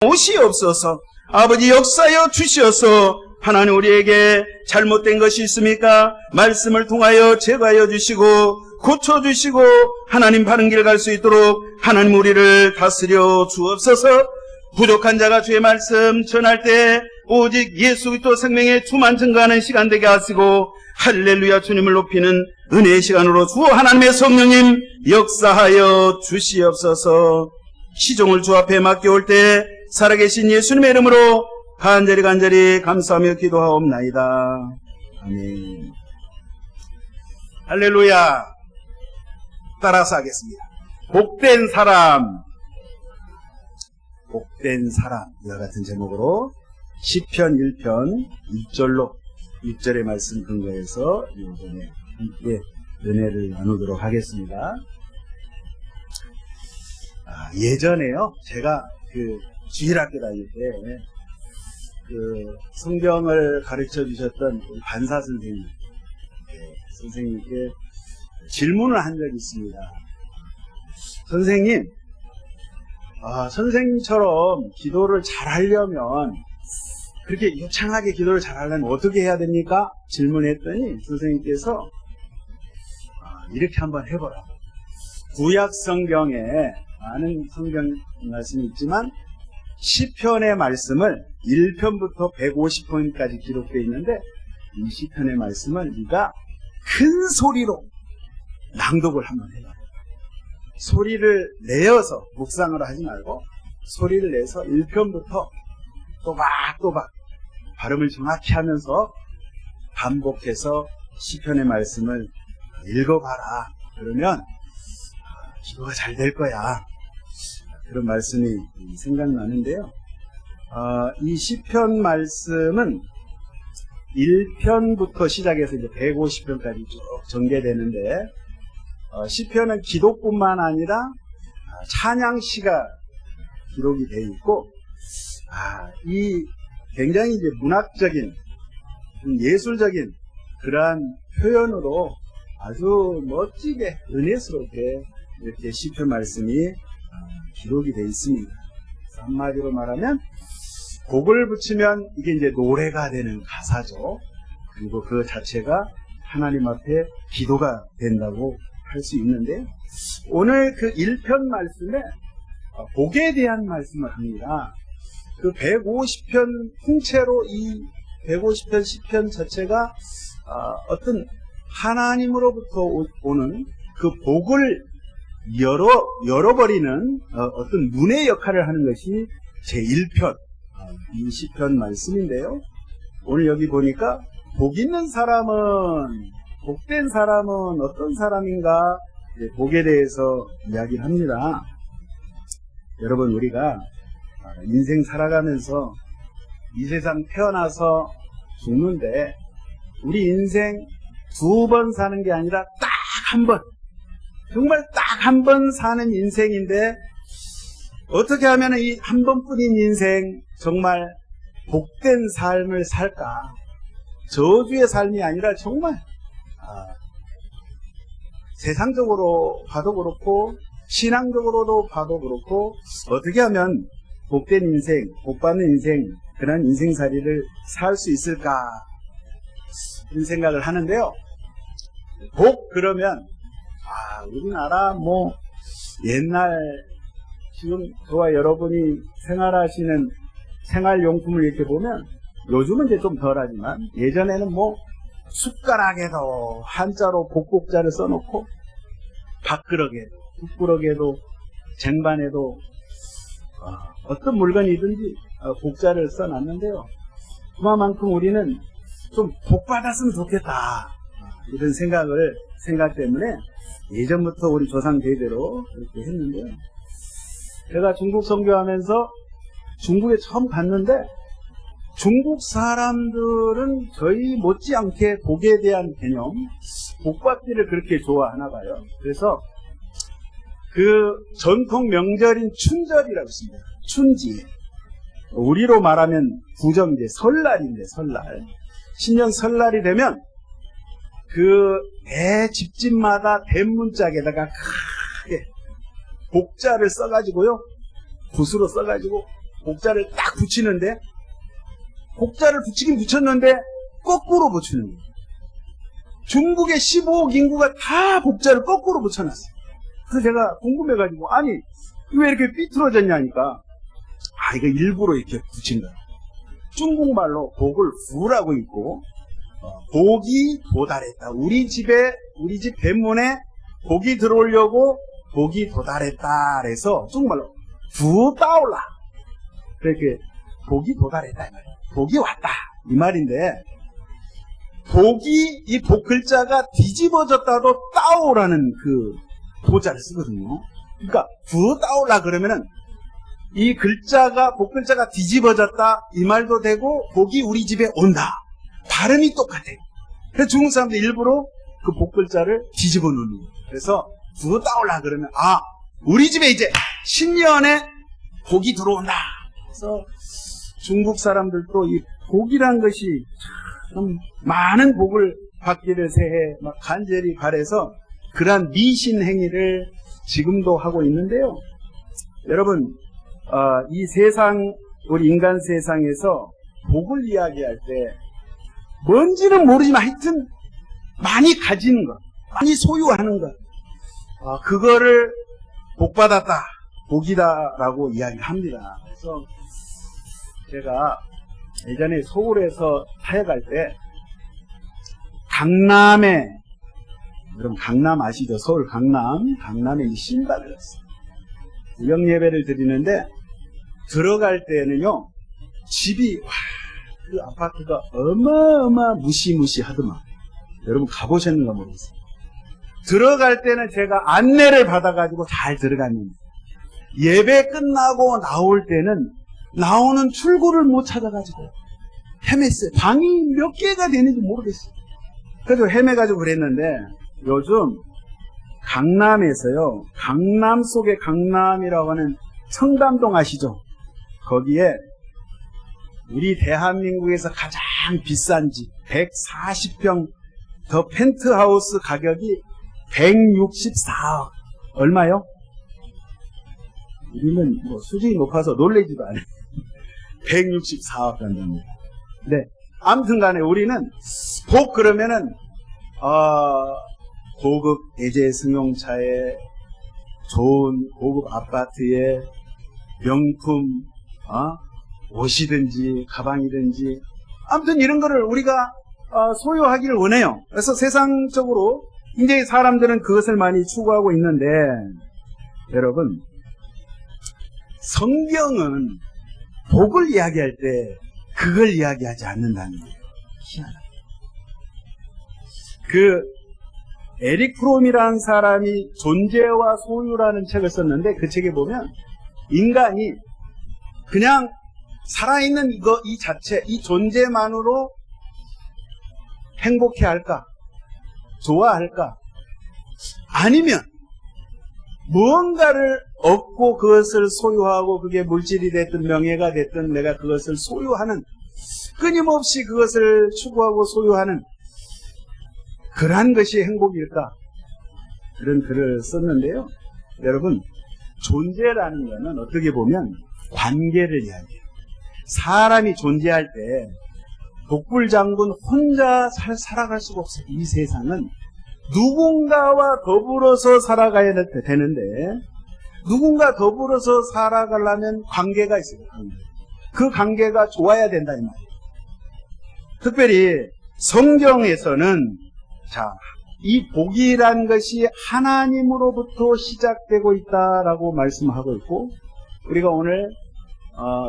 오시옵소서. 아버지 역사여 주시어서 하나님 우리에게 잘못된 것이 있습니까? 말씀을 통하여 제거하여 주시고 고쳐주시고 하나님 바른 길 갈 수 있도록 하나님 우리를 다스려 주옵소서. 부족한 자가 주의 말씀 전할 때 오직 예수 그리스도 생명의 주만 증거하는 시간 되게 하시고 할렐루야 주님을 높이는 은혜의 시간으로 주 하나님의 성령님 역사하여 주시옵소서. 시종을 주 앞에 맡겨올 때 살아계신 예수님의 이름으로 간절히 감사하며 기도하옵나이다. 아멘. 할렐루야. 따라서 하겠습니다. 복된 사람, 복된 사람, 이와 같은 제목으로 시편 1편 6절의 말씀 근거해서 이번에 함께 은혜를 나누도록 하겠습니다. 예전에요, 제가 주일학교 다닐 때 성경을 가르쳐 주셨던 반사 선생님께 질문을 한 적이 있습니다. 선생님, 선생님처럼 기도를 잘 하려면, 그렇게 유창하게 기도를 잘 하려면 어떻게 해야 됩니까? 질문했더니 선생님께서 이렇게 한번 해보라. 구약 성경에 많은 성경 말씀이 있지만 시편의 말씀을 1편부터 150편까지 기록되어 있는데 이 시편의 말씀을 네가 큰 소리로 낭독을 한번 해봐. 소리를 내어서 묵상을 하지 말고 소리를 내서 1편부터 또박또박 발음을 정확히 하면서 반복해서 시편의 말씀을 읽어봐라. 그러면 기도가 잘 될 거야. 그런 말씀이 생각나는데요. 이 시편 말씀은 1편부터 시작해서 이제 150편까지 쭉 전개되는데, 시편은 기도뿐만 아니라 찬양시가 기록이 되어 있고, 이 굉장히 이제 문학적인, 예술적인 그러한 표현으로 아주 멋지게 은혜스럽게 이렇게 시편 말씀이 기록이 되어 있습니다. 한마디로 말하면 곡을 붙이면 이게 이제 노래가 되는 가사죠. 그리고 그 자체가 하나님 앞에 기도가 된다고 할 수 있는데, 오늘 그 1편 말씀에 복에 대한 말씀을 합니다. 그 150편 통째로 이 150편 시편 자체가 어떤 하나님으로부터 오는 그 복을 열어버리는 어떤 문의 역할을 하는 것이 제1편 이 시편 말씀인데요. 오늘 여기 보니까 복 있는 사람은, 복된 사람은 어떤 사람인가, 복에 대해서 이야기를 합니다. 여러분, 우리가 인생 살아가면서 이 세상 태어나서 죽는데 우리 인생 2번 사는 게 아니라 딱 한 번, 정말 딱 한 번 사는 인생인데 어떻게 하면 이 한 번뿐인 인생 정말 복된 삶을 살까? 저주의 삶이 아니라 정말 세상적으로 봐도 그렇고 신앙적으로도 봐도 그렇고 어떻게 하면 복된 인생, 복받는 인생, 그런 인생살이를 살 수 있을까? 이런 생각을 하는데요. 복 그러면 우리나라 옛날 지금 저와 여러분이 생활하시는 생활용품을 이렇게 보면 요즘은 이제 좀 덜하지만 예전에는 숟가락에도 한자로 복복자를 써놓고 밥그릇에도 국그릇에도 쟁반에도 어떤 물건이든지 복자를 써놨는데요. 그만큼 우리는 좀 복받았으면 좋겠다, 이런 생각 때문에 예전부터 우리 조상 대대로 그렇게 했는데요. 제가 중국 선교하면서 중국에 처음 갔는데 중국 사람들은 저희 못지않게 복에 대한 개념, 복받기를 그렇게 좋아하나 봐요. 그래서 그 전통 명절인 춘절이라고 있습니다. 춘지. 우리로 말하면 구정제, 설날인데, 설날. 신년 설날이 되면 매 집집마다 대문짝에다가 크게 복자를 써가지고요, 붓으로 써가지고 복자를 딱 붙이는데 복자를 붙이긴 붙였는데 거꾸로 붙이는 거예요. 중국의 15억 인구가 다 복자를 거꾸로 붙여놨어요. 그래서 제가 궁금해가지고 아니 왜 이렇게 삐뚤어졌냐니까 이거 일부러 이렇게 붙인 거야. 중국말로 복을 부라고 있고 복이 도달했다. 우리 집 대문에 복이 들어오려고 복이 도달했다. 그래서 중국말로 부 따올라. 그렇게 복이 도달했다 이 말이야. 복이 왔다 이 말인데 복이 이 복 글자가 뒤집어졌다도 따오라는 그 도자를 쓰거든요. 그러니까 부 따올라 그러면은 이 글자가 복 글자가 뒤집어졌다 이 말도 되고 복이 우리 집에 온다. 발음이 똑같아요. 그래서 중국 사람들 일부러 그 복 글자를 뒤집어 놓는 거예요. 그래서 부 따올라 그러면 우리 집에 이제 신년에 복이 들어온다. 그래서 중국 사람들도 이 복이란 것이 참 많은 복을 받기를 새해 막 간절히 바라서 그러한 미신 행위를 지금도 하고 있는데요. 여러분, 이 세상, 우리 인간 세상에서 복을 이야기할 때 뭔지는 모르지만 하여튼 많이 가지는 것, 많이 소유하는 것, 그거를 복받았다, 복이다라고 이야기합니다. 그래서 제가 예전에 서울에서 사역할 때 강남에, 여러분 강남 아시죠? 서울 강남에 이 신발을 했어요. 구역 예배를 드리는데 들어갈 때는요 집이 그 아파트가 어마어마 무시무시하더만. 여러분 가보셨는가 모르겠어요. 들어갈 때는 제가 안내를 받아가지고 잘 들어갔는데 예배 끝나고 나올 때는 나오는 출구를 못 찾아가지고 헤맸어요. 방이 몇 개가 되는지 모르겠어요. 그래서 헤매가지고 그랬는데 요즘 강남에서요, 강남 속의 강남이라고 하는 청담동 아시죠? 거기에 우리 대한민국에서 가장 비싼 집 140평 더 펜트하우스 가격이 164억. 얼마요? 우리는 뭐 수준이 높아서 놀라지도 않아요. 164억 간답니다. 네. 아무튼 간에 우리는 복 그러면은 고급 예제 승용차에 좋은 고급 아파트에 명품 옷이든지 가방이든지 아무튼 이런 거를 우리가 소유하기를 원해요. 그래서 세상적으로 굉장히 사람들은 그것을 많이 추구하고 있는데 여러분 성경은 복을 이야기할 때 그걸 이야기하지 않는다는 거예요. 희한하다. 에릭 프롬이라는 사람이 존재와 소유라는 책을 썼는데 그 책에 보면 인간이 그냥 살아있는 이 자체, 이 존재만으로 행복해 할까? 좋아할까? 아니면 무언가를 얻고 그것을 소유하고 그게 물질이 됐든 명예가 됐든 내가 그것을 소유하는 끊임없이 그것을 추구하고 소유하는 그러한 것이 행복일까? 그런 글을 썼는데요. 여러분 존재라는 것은 어떻게 보면 관계를 이야기해요. 사람이 존재할 때 독불장군 혼자 살아갈 수가 없어요. 이 세상은 누군가와 더불어서 살아가야 되는데 누군가 더불어서 살아가려면 관계가 있어요. 그 관계가 좋아야 된다 이 말이에요. 특별히 성경에서는 이 복이란 것이 하나님으로부터 시작되고 있다라고 말씀하고 있고 우리가 오늘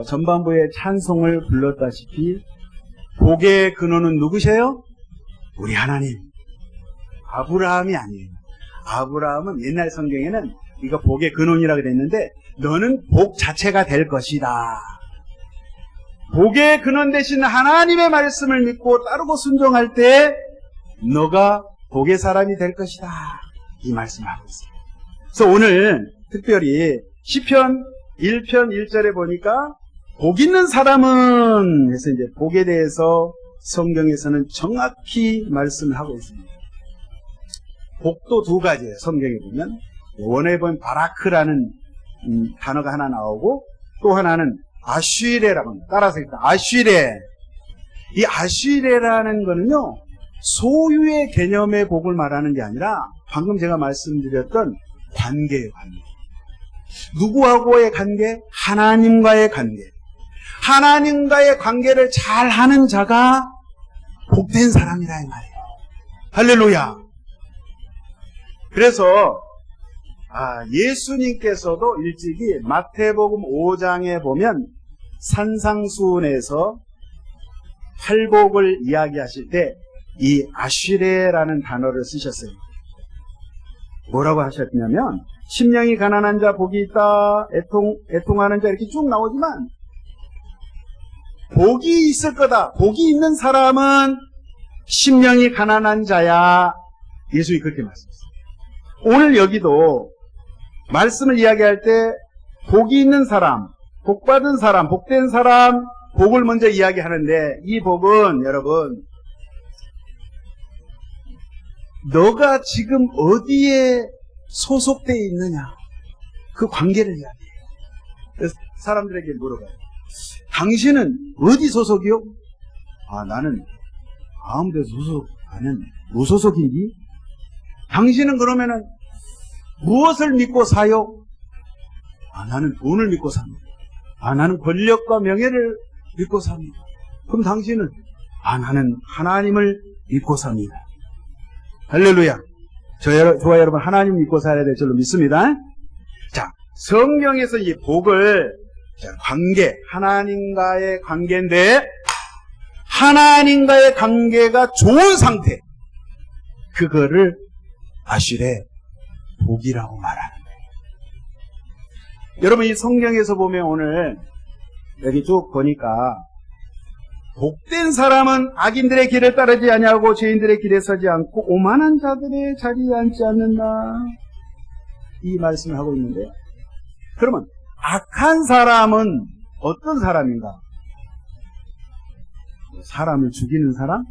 전반부에 찬송을 불렀다시피 복의 근원은 누구세요? 우리 하나님. 아브라함이 아니에요. 아브라함은 옛날 성경에는 이거 복의 근원이라고 됐는데 너는 복 자체가 될 것이다. 복의 근원 되신 하나님의 말씀을 믿고 따르고 순종할 때 너가 복의 사람이 될 것이다. 이 말씀을 하고 있어요. 그래서 오늘 특별히 시편 1편 1절에 보니까 복 있는 사람은 해서 이제 복에 대해서 성경에서는 정확히 말씀을 하고 있습니다. 복도 두 가지예요. 성경에 보면 원어에 보면 바라크라는 단어가 하나 나오고 또 하나는 아쉬레라고 합니다. 따라서 일단 아쉬레. 이 아쉬레라는 거는요, 소유의 개념의 복을 말하는 게 아니라 방금 제가 말씀드렸던 관계의 관계. 누구하고의 관계? 하나님과의 관계. 하나님과의 관계를 잘 하는 자가 복된 사람이라 이 말이에요. 할렐루야. 그래서 예수님께서도 일찍이 마태복음 5장에 보면 산상수훈에서 팔복을 이야기하실 때 이 아쉬레라는 단어를 쓰셨어요. 뭐라고 하셨냐면 심령이 가난한 자 복이 있다, 애통하는 자 이렇게 쭉 나오지만 복이 있을 거다. 복이 있는 사람은 심령이 가난한 자야. 예수님이 그렇게 말씀했어요. 오늘 여기도 말씀을 이야기할 때 복이 있는 사람, 복받은 사람, 복된 사람, 복을 먼저 이야기하는데 이 복은 여러분 너가 지금 어디에 소속되어 있느냐 그 관계를 이야기해요. 그래서 사람들에게 물어봐요. 당신은 어디 소속이요? 나는 아무 데서 소속 나는 무소속이니? 당신은 그러면은 무엇을 믿고 사요? 나는 돈을 믿고 삽니다. 나는 권력과 명예를 믿고 삽니다. 그럼 당신은? 나는 하나님을 믿고 삽니다. 할렐루야. 저와 여러분 하나님 믿고 살아야 될 줄로 믿습니다. 자, 성경에서 이 복을 관계, 하나님과의 관계인데 하나님과의 관계가 좋은 상태, 그거를 아쉬레 복이라고 말하는 거예요. 여러분 이 성경에서 보면 오늘 여기 쭉 보니까 복된 사람은 악인들의 길을 따르지 아니하고 죄인들의 길에 서지 않고 오만한 자들의 자리에 앉지 않는다, 이 말씀을 하고 있는데, 그러면 악한 사람은 어떤 사람인가? 사람을 죽이는 사람?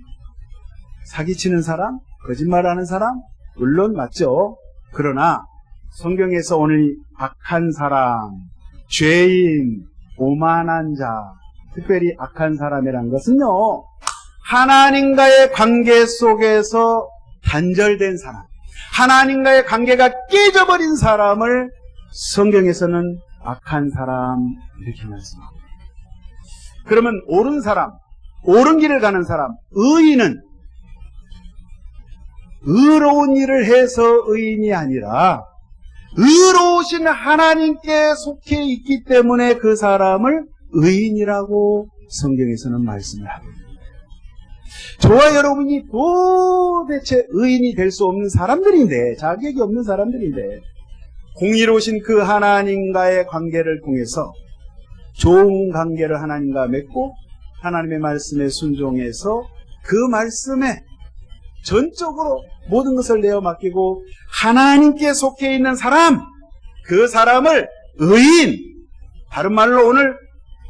사기치는 사람? 거짓말하는 사람? 물론 맞죠. 그러나 성경에서 오늘 악한 사람, 죄인, 오만한 자, 특별히 악한 사람이란 것은요, 하나님과의 관계 속에서 단절된 사람, 하나님과의 관계가 깨져버린 사람을 성경에서는 악한 사람 이렇게 말씀합니다. 그러면 옳은 사람, 옳은 길을 가는 사람, 의인은 의로운 일을 해서 의인이 아니라 의로우신 하나님께 속해 있기 때문에 그 사람을 의인이라고 성경에서는 말씀을 하고 있습니다. 저와 여러분이 도대체 의인이 될 수 없는 사람들인데, 자격이 없는 사람들인데, 공의로우신 그 하나님과의 관계를 통해서 좋은 관계를 하나님과 맺고 하나님의 말씀에 순종해서 그 말씀에 전적으로 모든 것을 내어 맡기고 하나님께 속해 있는 사람, 그 사람을 의인, 다른 말로 오늘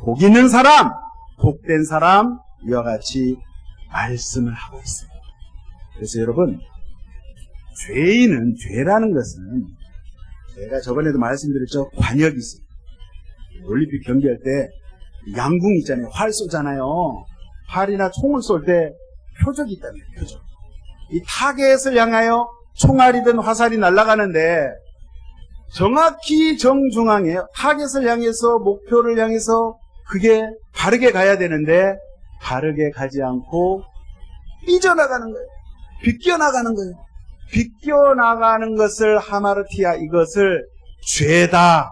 복 있는 사람, 복된 사람, 이와 같이 말씀을 하고 있어요. 그래서 여러분, 죄인은, 죄라는 것은 제가 저번에도 말씀드렸죠. 관역이 있어요. 올림픽 경기할 때 양궁 있잖아요. 활 쏘잖아요. 활이나 총을 쏠 때 표적이 있다는 거예요. 표적. 이 타겟을 향하여 총알이든 화살이 날아가는데 정확히 정중앙에 타겟을 향해서, 목표를 향해서 그게 바르게 가야 되는데 바르게 가지 않고 삐져나가는 거예요. 비껴나가는 거예요. 비껴나가는 것을 하마르티아, 이것을 죄다,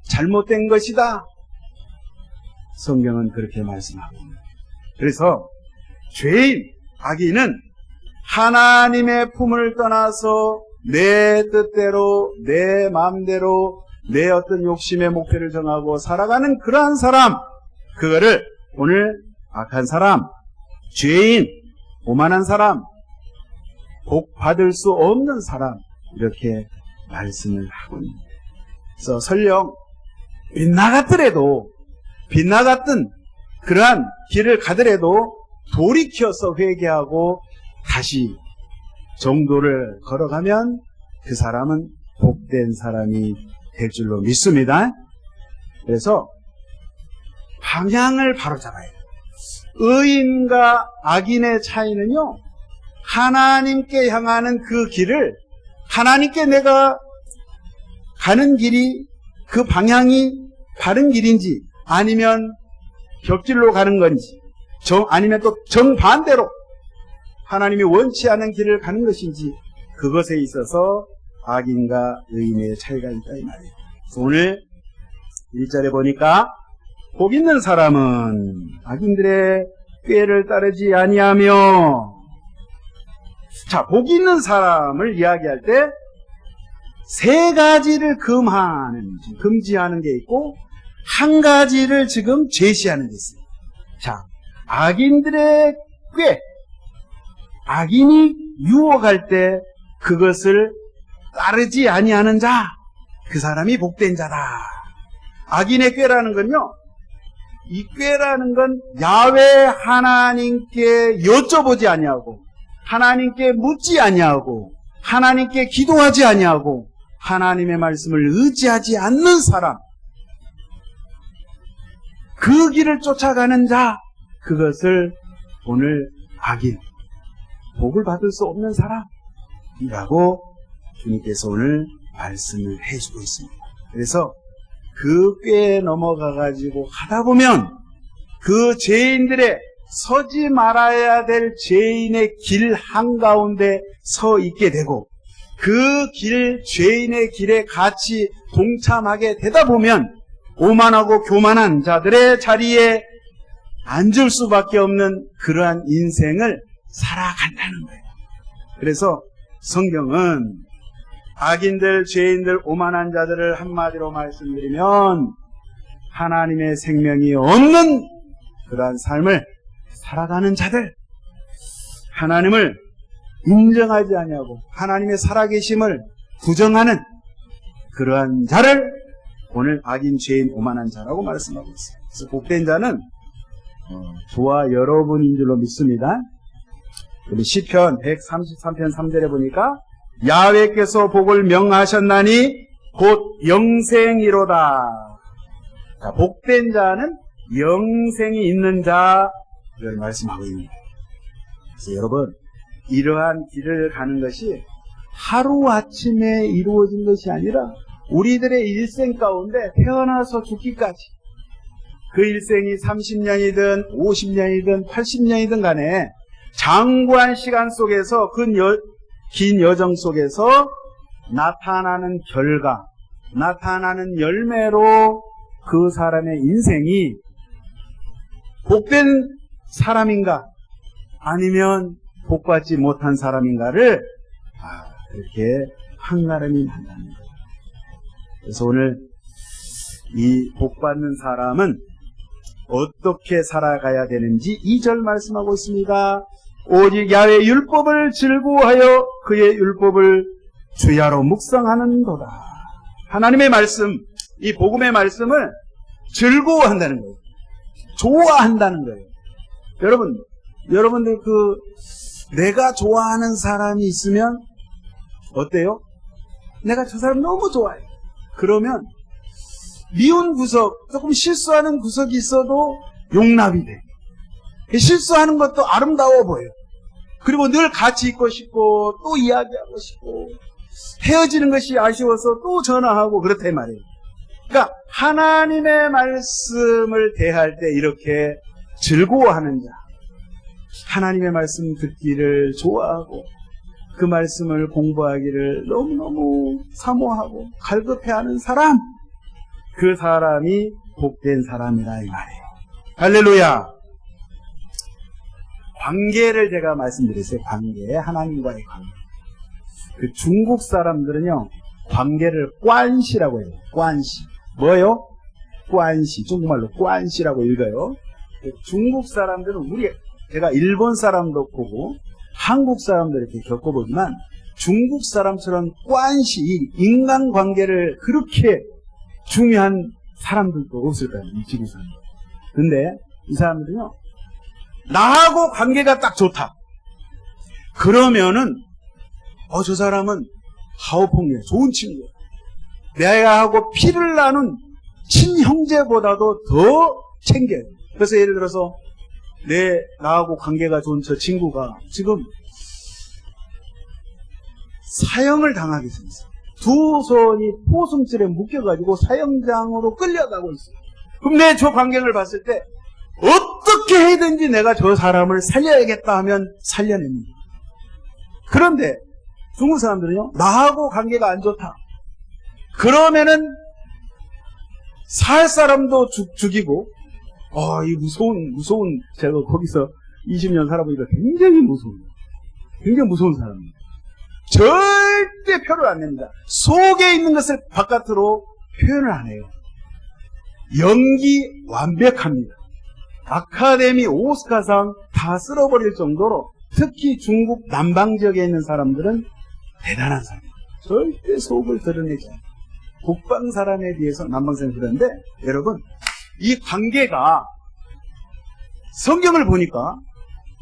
잘못된 것이다, 성경은 그렇게 말씀하고 있습니다. 그래서 죄인, 악인은 하나님의 품을 떠나서 내 뜻대로, 내 마음대로, 내 어떤 욕심의 목표를 정하고 살아가는 그러한 사람, 그거를 오늘 악한 사람, 죄인, 오만한 사람, 복 받을 수 없는 사람, 이렇게 말씀을 하고 있습니다. 그래서 설령 빗나갔던 그러한 길을 가더라도 돌이켜서 회개하고 다시 정도를 걸어가면 그 사람은 복된 사람이 될 줄로 믿습니다. 그래서 방향을 바로잡아야 돼요. 의인과 악인의 차이는요, 하나님께 향하는 그 길을, 하나님께 내가 가는 길이, 그 방향이 바른 길인지, 아니면 벽길로 가는 건지, 아니면 또 정반대로 하나님이 원치 않은 길을 가는 것인지, 그것에 있어서 악인과 의인의 차이가 있다 이 말이에요. 오늘 1절에 보니까 복 있는 사람은 악인들의 꾀를 따르지 아니하며, 자, 복 있는 사람을 이야기할 때 세 가지를 금지하는 게 있고 한 가지를 지금 제시하는 게 있어요. 자, 악인들의 꾀, 악인이 유혹할 때 그것을 따르지 아니하는 자, 그 사람이 복된 자다. 악인의 꾀라는 건요, 이 꾀라는 건 야훼 하나님께 여쭤보지 아니하고, 하나님께 묻지 아니하고, 하나님께 기도하지 아니하고, 하나님의 말씀을 의지하지 않는 사람, 그 길을 쫓아가는 자, 그것을 오늘 악인, 복을 받을 수 없는 사람이라고 주님께서 오늘 말씀을 해주고 있습니다. 그래서 그 꾀에 넘어가가지고 하다 보면 그 죄인들의, 서지 말아야 될 죄인의 길 한가운데 서 있게 되고, 그 죄인의 길에 같이 동참하게 되다 보면 오만하고 교만한 자들의 자리에 앉을 수밖에 없는 그러한 인생을 살아간다는 거예요. 그래서 성경은 악인들, 죄인들, 오만한 자들을 한마디로 말씀드리면 하나님의 생명이 없는 그러한 삶을 살아가는 자들, 하나님을 인정하지 아니하고 하나님의 살아계심을 부정하는 그러한 자를 오늘 악인, 죄인, 오만한 자라고 말씀하고 있어요. 그래서 복된 자는 저와 여러분인 줄로 믿습니다. 우리 시편 133편 3절에 보니까 야훼께서 복을 명하셨나니 곧 영생이로다. 자, 복된 자는 영생이 있는 자를 말씀하고 있습니다. 그래서 여러분, 이러한 길을 가는 것이 하루아침에 이루어진 것이 아니라 우리들의 일생 가운데 태어나서 죽기까지, 그 일생이 30년이든 50년이든 80년이든 간에 장구한 시간 속에서, 그 긴 여정 속에서 나타나는 결과, 나타나는 열매로 그 사람의 인생이 복된 사람인가 아니면 복받지 못한 사람인가를 그렇게 한가름이 난다는 거예요. 그래서 오늘 이 복받는 사람은 어떻게 살아가야 되는지 2절 말씀하고 있습니다. 오직 야훼 율법을 즐거워하여 그의 율법을 주야로 묵상하는도다. 하나님의 말씀, 이 복음의 말씀을 즐거워한다는 거예요. 좋아한다는 거예요. 여러분들 내가 좋아하는 사람이 있으면 어때요? 내가 저 사람 너무 좋아해. 그러면 미운 구석, 조금 실수하는 구석이 있어도 용납이 돼. 실수하는 것도 아름다워 보여요. 그리고 늘 같이 있고 싶고 또 이야기하고 싶고, 헤어지는 것이 아쉬워서 또 전화하고 그렇단 말이에요. 그러니까 하나님의 말씀을 대할 때 이렇게 즐거워하는 자, 하나님의 말씀 듣기를 좋아하고 그 말씀을 공부하기를 너무너무 사모하고 갈급해하는 사람, 그 사람이 복된 사람이라 이 말이에요. 할렐루야. 관계를 제가 말씀드렸어요. 관계, 하나님과의 관계. 그 중국 사람들은요, 관계를 관시라고 해요. 관시. 뭐예요? 관시. 중국말로 관시라고 읽어요. 중국 사람들은 제가 일본 사람도 보고 한국 사람도 이렇게 겪어보지만 중국 사람처럼 관시, 인간관계를 그렇게 중요한 사람들도 없을 거예요. 이 지구상에. 근데 이 사람들은요, 나하고 관계가 딱 좋다. 그러면은 저 사람은 하오퐁이야. 좋은 친구야. 내가 하고 피를 나눈 친형제보다도 더 챙겨요. 그래서 예를 들어서 나하고 관계가 좋은 저 친구가 지금 사형을 당하게 생겼어요. 두 손이 포승줄에 묶여가지고 사형장으로 끌려가고 있어요. 그럼 저 광경을 봤을 때 어떻게 해든지 내가 저 사람을 살려야겠다 하면 살려냅니다. 그런데 중국 사람들은요, 나하고 관계가 안 좋다. 그러면은 살 사람도 죽이고, 이 무서운, 제가 거기서 20년 살아보니까 굉장히 무서운 사람입니다. 절대 표를 안 냅니다. 속에 있는 것을 바깥으로 표현을 안 해요. 연기 완벽합니다. 아카데미, 오스카상 다 쓸어버릴 정도로 특히 중국 남방 지역에 있는 사람들은 대단한 사람입니다. 절대 속을 드러내지 않아요. 북방 사람에 비해서 남방 사람이 그런데 여러분, 이 관계가 성경을 보니까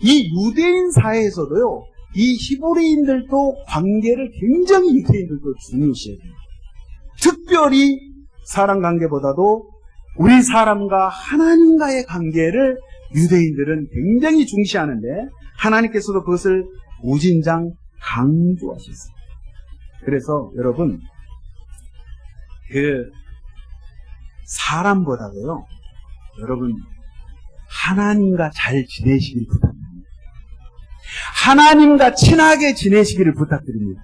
이 유대인 사회에서도요, 이 히브리인들도 관계를 굉장히 유대인들도 중요시해요. 특별히 사람 관계보다도 우리 사람과 하나님과의 관계를 유대인들은 굉장히 중시하는데 하나님께서도 그것을 무진장 강조하셨어요. 그래서 여러분, 사람보다도요, 여러분, 하나님과 잘 지내시길 부탁드립니다. 하나님과 친하게 지내시기를 부탁드립니다.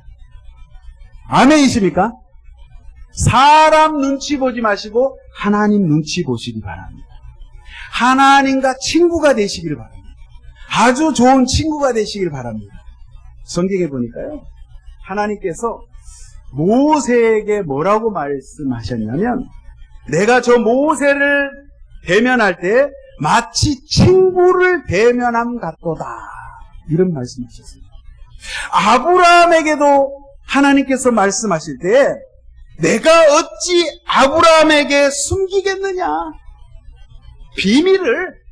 아멘이십니까? 사람 눈치 보지 마시고 하나님 눈치 보시기 바랍니다. 하나님과 친구가 되시기를 바랍니다. 아주 좋은 친구가 되시길 바랍니다. 성경에 보니까요, 하나님께서 모세에게 뭐라고 말씀하셨냐면, 내가 저 모세를 대면할 때 마치 친구를 대면함 같도다, 이런 말씀하셨습니다. 아브라함에게도 하나님께서 말씀하실 때 내가 어찌 아브라함에게 숨기겠느냐, 비밀을,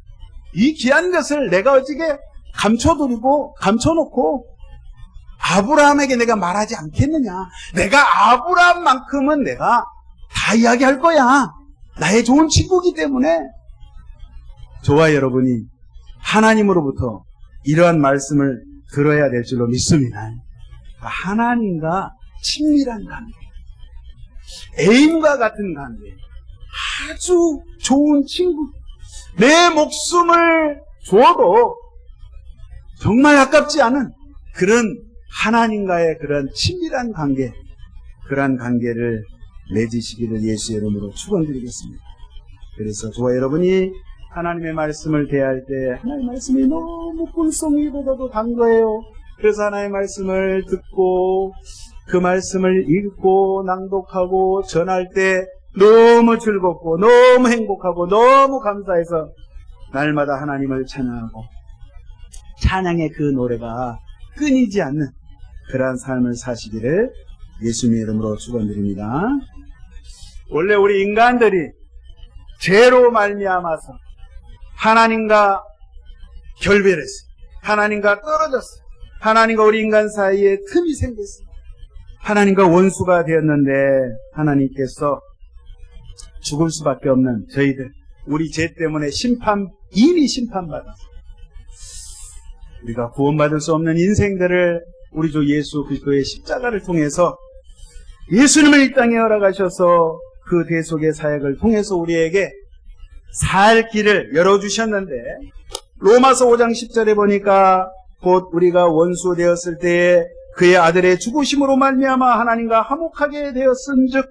이 귀한 것을 내가 어찌게 감춰놓고 아브라함에게 내가 말하지 않겠느냐. 내가 아브라함만큼은 내가 다 이야기할 거야. 나의 좋은 친구이기 때문에. 저와 여러분이 하나님으로부터 이러한 말씀을 들어야 될 줄로 믿습니다. 하나님과 친밀한 관계, 애인과 같은 관계, 아주 좋은 친구, 내 목숨을 줘도 정말 아깝지 않은 그런 하나님과의 그런 친밀한 관계, 그러한 관계를 맺으시기를 예수의 이름으로 축원드리겠습니다. 그래서 저와 여러분이 하나님의 말씀을 대할 때 하나님의 말씀이 너무 꿀송이보다도 단 거예요. 그래서 하나님의 말씀을 듣고 그 말씀을 읽고 낭독하고 전할 때 너무 즐겁고 너무 행복하고 너무 감사해서 날마다 하나님을 찬양하고 찬양의 그 노래가 끊이지 않는 그러한 삶을 사시기를 예수님의 이름으로 축원드립니다. 원래 우리 인간들이 죄로 말미암아서 하나님과 결별했어요. 하나님과 떨어졌어요. 하나님과 우리 인간 사이에 틈이 생겼어요. 하나님과 원수가 되었는데 하나님께서 죽을 수밖에 없는 저희들, 우리 죄 때문에 이미 심판받았어요. 우리가 구원받을 수 없는 인생들을 우리 주 예수 그리스도의 십자가를 통해서 예수님을 이 땅에 허락하셔서 그 대속의 사역을 통해서 우리에게 살 길을 열어주셨는데, 로마서 5장 10절에 보니까 곧 우리가 원수 되었을 때에 그의 아들의 죽으심으로 말미암아 하나님과 화목하게 되었은즉,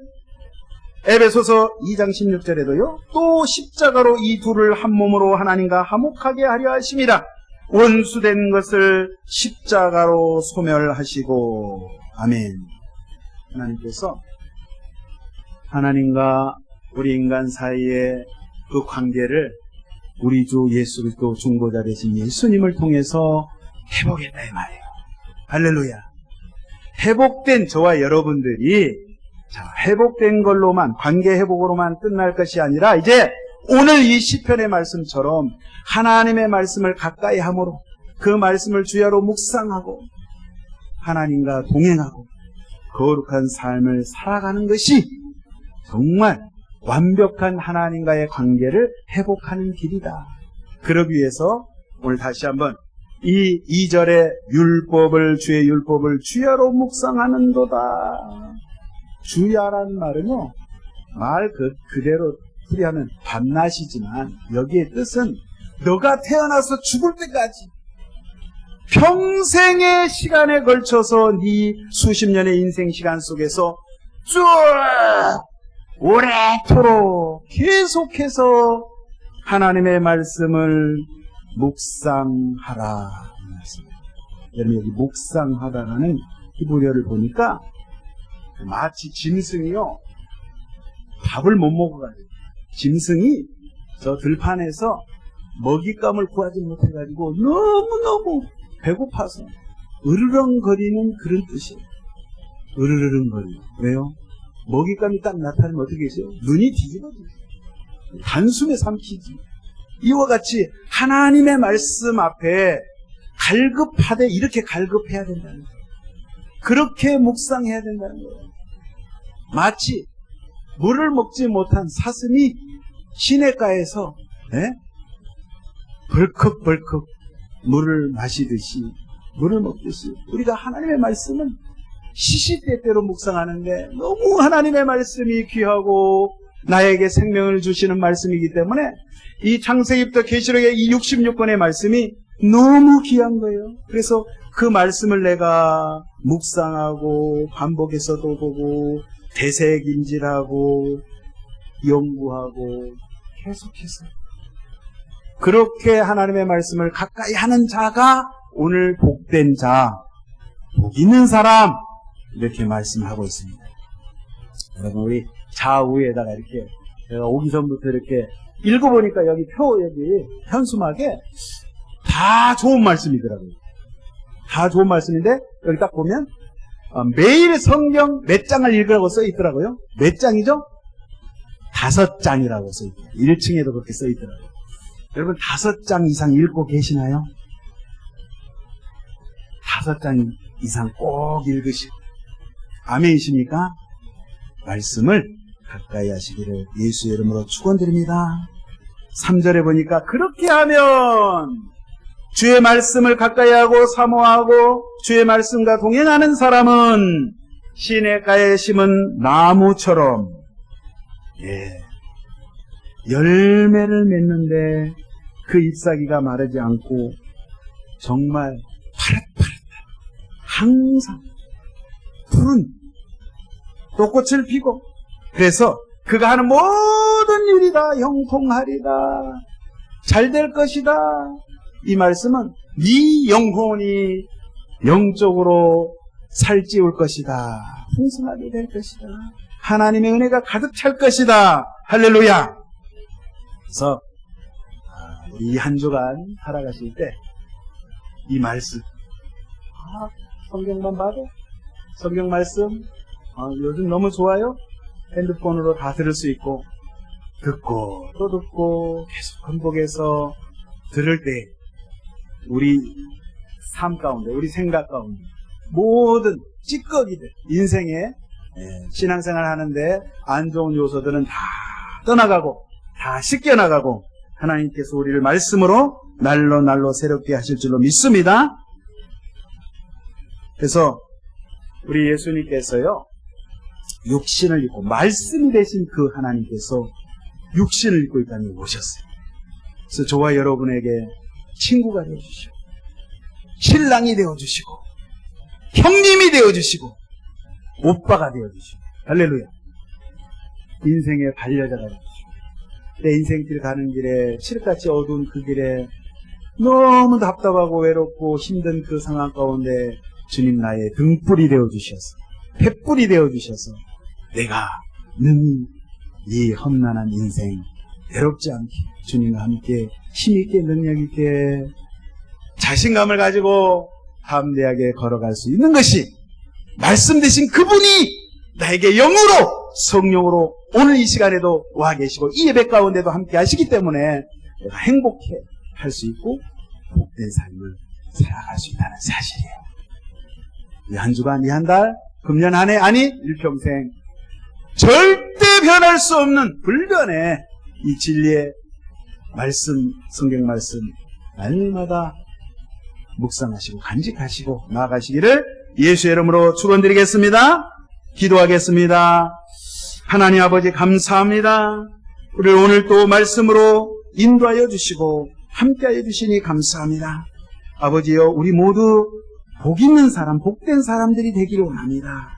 에베소서 2장 16절에도요 또 십자가로 이 둘을 한 몸으로 하나님과 화목하게 하려 하심이라. 원수된 것을 십자가로 소멸하시고. 아멘. 하나님께서 하나님과 우리 인간 사이의 그 관계를 우리 주 예수 그리스도 중보자 되신 예수님을 통해서 회복했다 이 말이에요. 할렐루야. 회복된 저와 여러분들이 회복된 걸로만, 관계 회복으로만 끝날 것이 아니라 이제 오늘 이 시편의 말씀처럼 하나님의 말씀을 가까이 함으로 그 말씀을 주야로 묵상하고 하나님과 동행하고 거룩한 삶을 살아가는 것이 정말 완벽한 하나님과의 관계를 회복하는 길이다. 그러기 위해서 오늘 다시 한번 이 2절의 율법을, 주의 율법을 주야로 묵상하는도다. 주야라는 말은요, 말 그대로 풀이하면 밤낮이지만 여기에 뜻은 너가 태어나서 죽을 때까지 평생의 시간에 걸쳐서 네 수십 년의 인생 시간 속에서 쭉 오래도록 계속해서 하나님의 말씀을 묵상하라. 여러분, 여기 묵상하다라는 히브리어를 보니까 마치 짐승이요, 밥을 못 먹어가지고 짐승이 저 들판에서 먹잇감을 구하지 못해가지고 너무너무 배고파서 으르렁거리는 그런 뜻이에요. 으르렁거리요. 왜요? 먹잇감이 딱 나타나면 어떻게 해요? 눈이 뒤집어져요. 단숨에 삼키지. 이와 같이 하나님의 말씀 앞에 갈급하되 이렇게 갈급해야 된다는 거예요. 그렇게 묵상해야 된다는 거예요. 마치 물을 먹지 못한 사슴이 시냇가에서 벌컥벌컥 물을 마시듯이, 물을 먹듯이 우리가 하나님의 말씀은 시시때때로 묵상하는데 너무 하나님의 말씀이 귀하고 나에게 생명을 주시는 말씀이기 때문에 이 창세기부터 계시록의 이 66권의 말씀이 너무 귀한 거예요. 그래서 그 말씀을 내가 묵상하고 반복해서도 보고 되새김질하고 연구하고 계속해서 그렇게 하나님의 말씀을 가까이 하는 자가 오늘 복된 자, 복 있는 사람, 이렇게 말씀하고 있습니다. 여러분, 우리 좌우에다가 이렇게 제가 오기 전부터 이렇게 읽어보니까 여기 여기 현수막에 다 좋은 말씀이더라고요. 다 좋은 말씀인데 여기 딱 보면 매일 성경 몇 장을 읽으라고 써 있더라고요. 몇 장이죠? 5장이라고 써 있더라고요. 1층에도 그렇게 써 있더라고요. 여러분 5장 이상 읽고 계시나요? 5장 이상 꼭 읽으시고 아멘이십니까? 말씀을 가까이 하시기를 예수의 이름으로 축원드립니다. 3절에 보니까 그렇게 하면 주의 말씀을 가까이 하고 사모하고 주의 말씀과 동행하는 사람은 시냇가에 심은 나무처럼 열매를 맺는데 그 잎사귀가 마르지 않고 정말 파릇파릇한 항상 푸른 꽃꽃을 피고 그래서 그가 하는 모든 일이 다 형통하리다. 잘 될 것이다. 이 말씀은 네 영혼이 영적으로 살찌울 것이다. 풍성하게 될 것이다. 하나님의 은혜가 가득 찰 것이다. 할렐루야. 그래서 우리 한 주간 살아가실 때 이 말씀 성경만 봐도 성경 말씀 요즘 너무 좋아요. 핸드폰으로 다 들을 수 있고 듣고 또 듣고 계속 반복해서 들을 때 우리 삶 가운데 우리 생각 가운데 모든 찌꺼기들 인생에 신앙생활 하는데 안 좋은 요소들은 다 떠나가고 다 씻겨나가고 하나님께서 우리를 말씀으로 날로 새롭게 하실 줄로 믿습니다. 그래서 우리 예수님께서요 육신을 입고 말씀이 되신 그 하나님께서 육신을 입고 이 땅에 오셨어요. 그래서 저와 여러분에게 친구가 되어주시고 신랑이 되어주시고 형님이 되어주시고 오빠가 되어주시고 할렐루야. 인생의 반려자가 되어주시고 내 인생길 가는 길에 칠흑같이 어두운 그 길에 너무 답답하고 외롭고 힘든 그 상황 가운데 주님 나의 등불이 되어주셔서 횃불이 되어주셔서 내가 능히 이 험난한 인생 외롭지 않게 주님과 함께 힘있게 능력있게 자신감을 가지고 담대하게 걸어갈 수 있는 것이 말씀 되신 그분이 나에게 영으로 성령으로 오늘 이 시간에도 와 계시고 이 예배 가운데도 함께 하시기 때문에 내가 행복해 할 수 있고 복된 삶을 살아갈 수 있다는 사실이에요. 이 한 주간, 이 한 달, 금년 한 해, 아니 일평생 절대 변할 수 없는 불변의 이 진리의 말씀, 성경 말씀 날마다 묵상하시고 간직하시고 나아가시기를 예수의 이름으로 축원드리겠습니다. 기도하겠습니다. 하나님 아버지 감사합니다. 우리를 오늘 또 말씀으로 인도하여 주시고 함께하여 주시니 감사합니다. 아버지여, 우리 모두 복 있는 사람, 복된 사람들이 되기를 원합니다.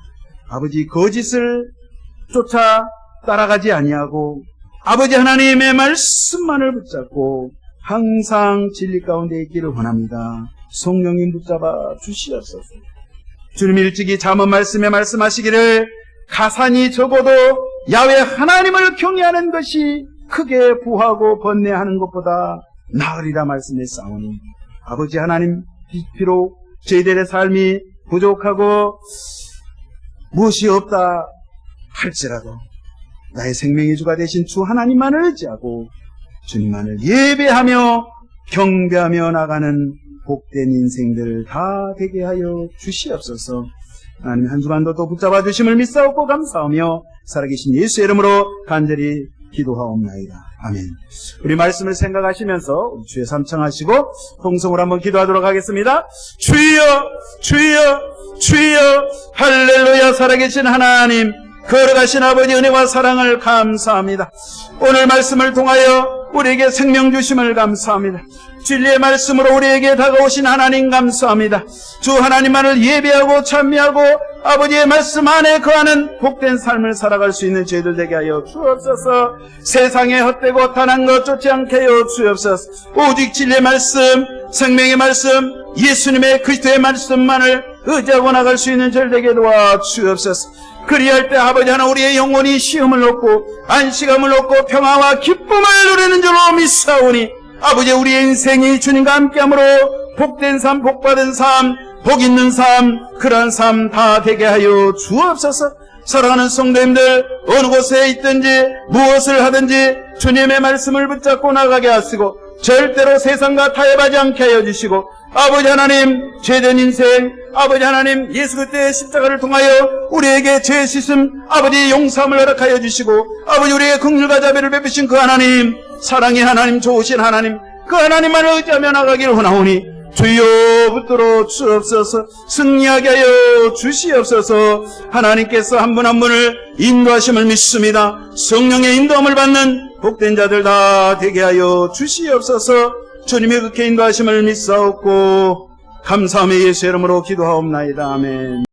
아버지, 거짓을 쫓아 따라가지 아니하고 아버지 하나님의 말씀만을 붙잡고 항상 진리 가운데 있기를 원합니다. 성령님 붙잡아 주시옵소서. 주님 일찍이 잠언 말씀에 말씀하시기를 가산이 적어도 야훼 하나님을 경외하는 것이 크게 부하고 번뇌하는 것보다 나으리라 말씀했사오니 아버지 하나님, 비록 저희들의 삶이 부족하고 무엇이 없다 할지라도 나의 생명의 주가 되신 주 하나님만을 의지하고 주님만을 예배하며 경배하며 나가는 복된 인생들 다 되게 하여 주시옵소서. 하나님 한 주간도 또 붙잡아 주심을 믿사옵고 감사하며 살아계신 예수의 이름으로 간절히 기도하옵나이다. 아멘. 우리 말씀을 생각하시면서 주의 삼청하시고 통성으로 한번 기도하도록 하겠습니다. 주여, 주여, 주여. 할렐루야. 살아계신 하나님, 걸어가신 아버지 은혜와 사랑을 감사합니다. 오늘 말씀을 통하여 우리에게 생명 주심을 감사합니다. 진리의 말씀으로 우리에게 다가오신 하나님 감사합니다. 주 하나님만을 예배하고 찬미하고 아버지의 말씀 안에 거하는 복된 삶을 살아갈 수 있는 저희들 되게 하여 주옵소서. 세상에 헛되고 탄한 것 쫓지 않게 하여 주옵소서. 오직 진리의 말씀, 생명의 말씀, 예수님의 그리스도의 말씀만을 의지하고 나갈 수 있는 저희들 되게 도와 주옵소서. 그리할 때 아버지 하나 우리의 영혼이 시험을 얻고 안식함을 얻고 평화와 기쁨을 누리는 줄로 믿사오니 아버지 우리의 인생이 주님과 함께함으로 복된 삶, 복받은 삶, 복 있는 삶, 그러한 삶 다 되게 하여 주옵소서. 사랑하는 성도님들 어느 곳에 있든지 무엇을 하든지 주님의 말씀을 붙잡고 나가게 하시고 절대로 세상과 타협하지 않게 하여 주시고 아버지 하나님 죄된 인생 아버지 하나님 예수 그리스도의 십자가를 통하여 우리에게 죄 씻음 아버지 용서함을 허락하여 주시고 아버지 우리에게 긍휼과 자비를 베푸신 그 하나님 사랑의 하나님 좋으신 하나님 그 하나님만을 의지하며 나가기를 원하오니 주여 붙들어 주옵소서. 승리하게 하여 주시옵소서. 하나님께서 한 분 한 분을 인도하심을 믿습니다. 성령의 인도함을 받는 복된 자들 다 되게 하여 주시옵소서. 주님의 그렇게 인도하심을 믿사옵고 감사함의 예수 이름으로 기도하옵나이다. 아멘.